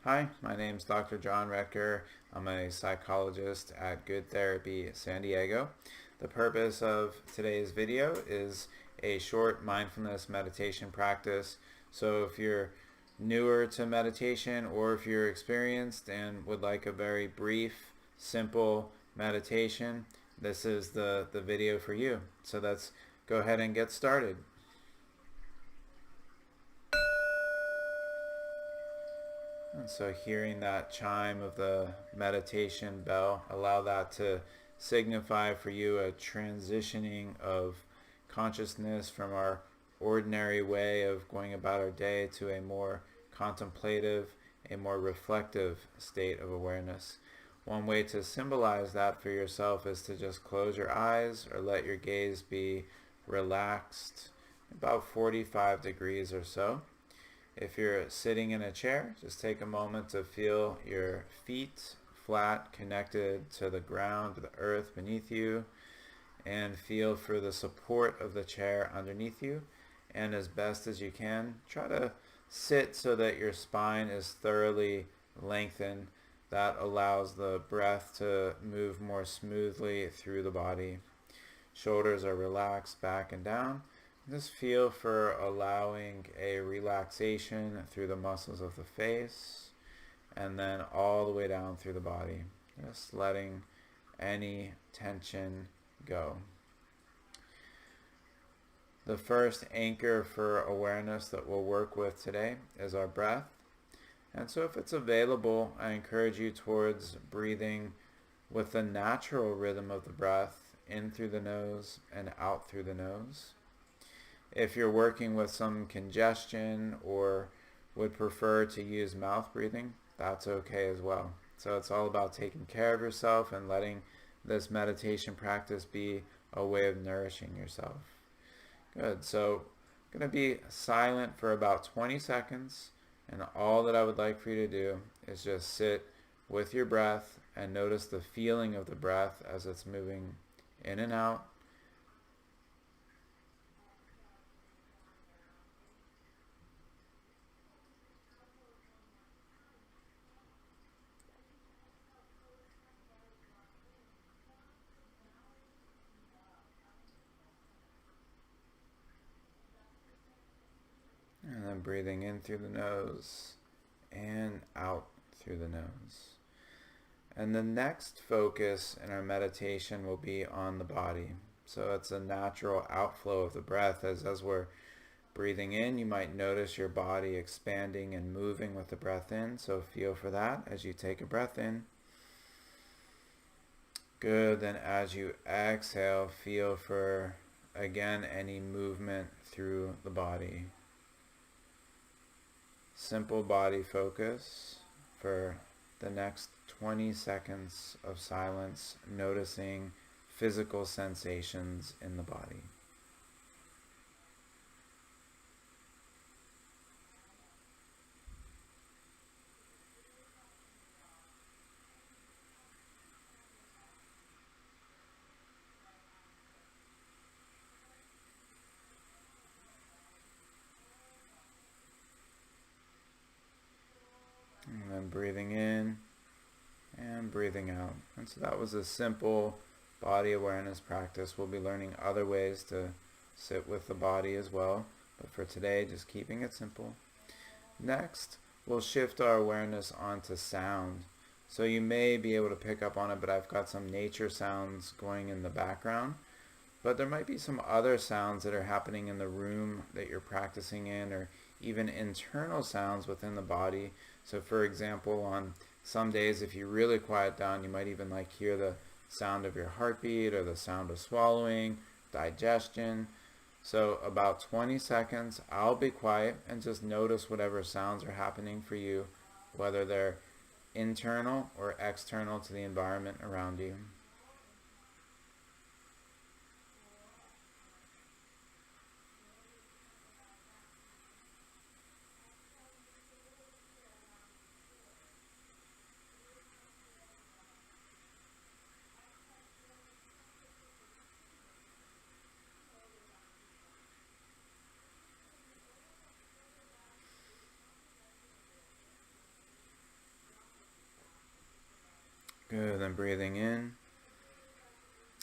Hi, my name's Dr. John Retker. I'm a psychologist at Good Therapy San Diego. The purpose of today's video is a short mindfulness meditation practice. So if you're newer to meditation or if you're experienced and would like a very brief, simple meditation, this is the video for you. So let's go ahead and get started. And so hearing that chime of the meditation bell, allow that to signify for you a transitioning of consciousness from our ordinary way of going about our day to a more contemplative, a more reflective state of awareness. One way to symbolize that for yourself is to just close your eyes or let your gaze be relaxed, about 45 degrees or so. If you're sitting in a chair, just take a moment to feel your feet flat, connected to the ground, to the earth beneath you, and feel for the support of the chair underneath you. And as best as you can, try to sit so that your spine is thoroughly lengthened. That allows the breath to move more smoothly through the body. Shoulders are relaxed back and down. Just feel for allowing a relaxation through the muscles of the face and then all the way down through the body. Just letting any tension go. The first anchor for awareness that we'll work with today is our breath. And so if it's available, I encourage you towards breathing with the natural rhythm of the breath in through the nose and out through the nose. If you're working with some congestion or would prefer to use mouth breathing, that's okay as well. So it's all about taking care of yourself and letting this meditation practice be a way of nourishing yourself. Good. So I'm going to be silent for about 20 seconds, and all that I would like for you to do is just sit with your breath and notice the feeling of the breath as it's moving in and out. And then breathing in through the nose and out through the nose. And the next focus in our meditation will be on the body. So it's a natural outflow of the breath. As we're breathing in, you might notice your body expanding and moving with the breath in. So feel for that as you take a breath in. Good. Then as you exhale, feel for, again, any movement through the body. Simple body focus for the next 20 seconds of silence, noticing physical sensations in the body. And then breathing in and breathing out. And so that was a simple body awareness practice. We'll be learning other ways to sit with the body as well. But for today, just keeping it simple. Next, we'll shift our awareness onto sound. So you may be able to pick up on it, but I've got some nature sounds going in the background. But there might be some other sounds that are happening in the room that you're practicing in, or even internal sounds within the body. So for example, on some days, if you really quiet down, you might even hear the sound of your heartbeat or the sound of swallowing, digestion. So about 20 seconds, I'll be quiet and just notice whatever sounds are happening for you, whether they're internal or external to the environment around you. Good, then breathing in.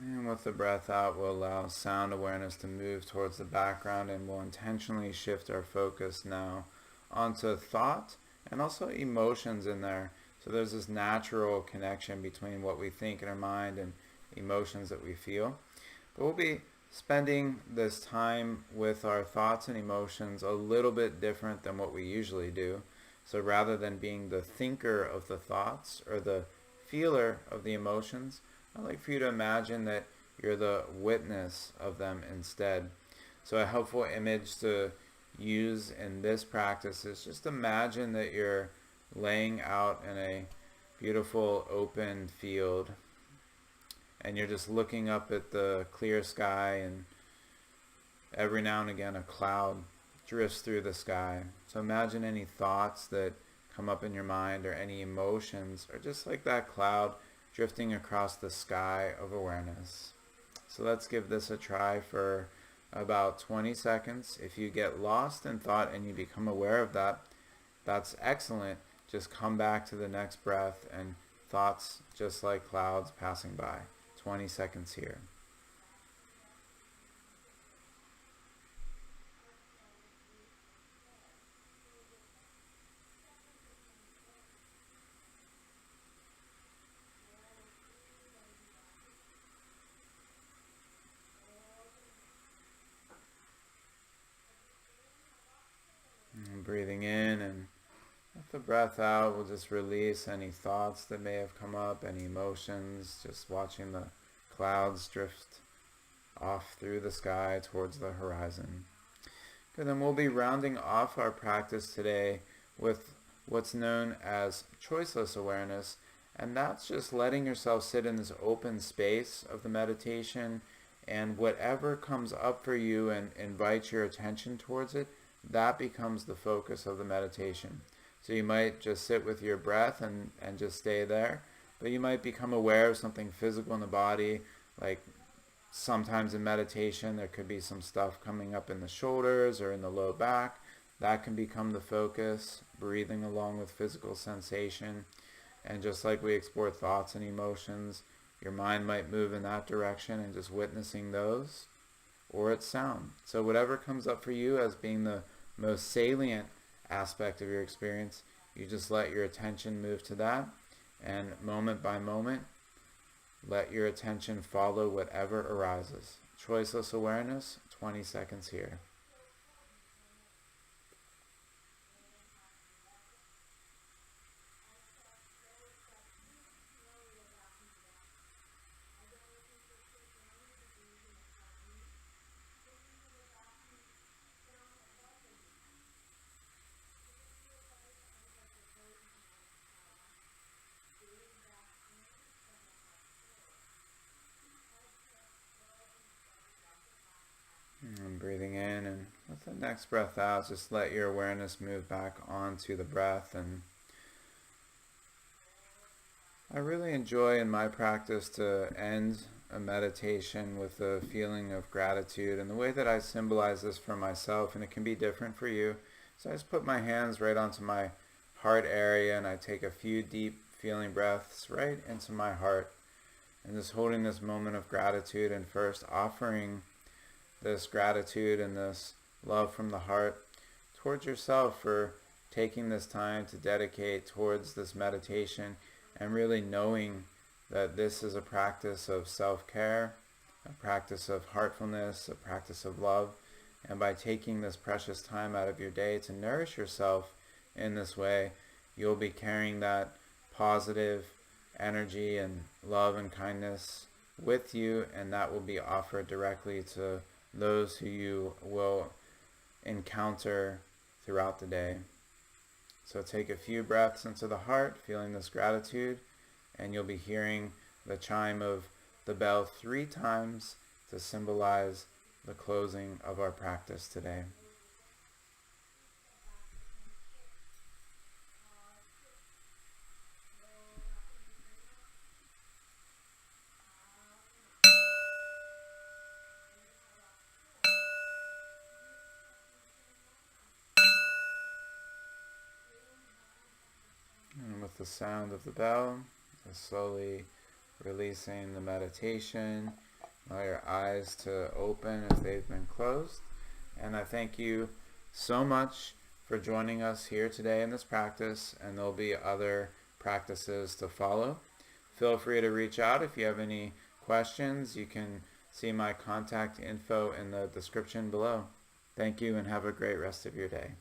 And with the breath out, we'll allow sound awareness to move towards the background, and we'll intentionally shift our focus now onto thought and also emotions in there. So there's this natural connection between what we think in our mind and emotions that we feel. But we'll be spending this time with our thoughts and emotions a little bit different than what we usually do. So rather than being the thinker of the thoughts or the feeler of the emotions, I'd like for you to imagine that you're the witness of them instead. So a helpful image to use in this practice is just imagine that you're laying out in a beautiful open field and you're just looking up at the clear sky, and every now and again a cloud drifts through the sky. So imagine any thoughts that come up in your mind or any emotions are just like that cloud drifting across the sky of awareness. So let's give this a try for about 20 seconds. If you get lost in thought and you become aware of that, that's excellent. Just come back to the next breath and thoughts just like clouds passing by. 20 seconds here. And breathing in, and with the breath out, we'll just release any thoughts that may have come up, any emotions, just watching the clouds drift off through the sky towards the horizon. Good, then we'll be rounding off our practice today with what's known as choiceless awareness, and that's just letting yourself sit in this open space of the meditation, and whatever comes up for you and invites your attention towards it, that becomes the focus of the meditation. So you might just sit with your breath and just stay there, but you might become aware of something physical in the body, like sometimes in meditation there could be some stuff coming up in the shoulders or in the low back. That can become the focus, breathing along with physical sensation. And just like we explore thoughts and emotions, your mind might move in that direction and just witnessing those, or it's sound. So whatever comes up for you as being the most salient aspect of your experience, you just let your attention move to that, and moment by moment, let your attention follow whatever arises. Choiceless awareness, 20 seconds here. And breathing in, and with the next breath out, just let your awareness move back onto the breath. And I really enjoy in my practice to end a meditation with a feeling of gratitude, and the way that I symbolize this for myself, and it can be different for you. So I just put my hands right onto my heart area, and I take a few deep feeling breaths right into my heart, and just holding this moment of gratitude, and first offering this gratitude and this love from the heart towards yourself for taking this time to dedicate towards this meditation, and really knowing that this is a practice of self-care, a practice of heartfulness, a practice of love. And by taking this precious time out of your day to nourish yourself in this way, you'll be carrying that positive energy and love and kindness with you, and that will be offered directly to those who you will encounter throughout the day. So take a few breaths into the heart, feeling this gratitude, and you'll be hearing the chime of the bell 3 times to symbolize the closing of our practice today. And with the sound of the bell, Just slowly releasing the meditation. Allow your eyes to open if they've been closed. And I thank you so much for joining us here today in this practice, and there'll be other practices to follow. Feel free to reach out if you have any questions. You can see my contact info in the description below. Thank you and have a great rest of your day.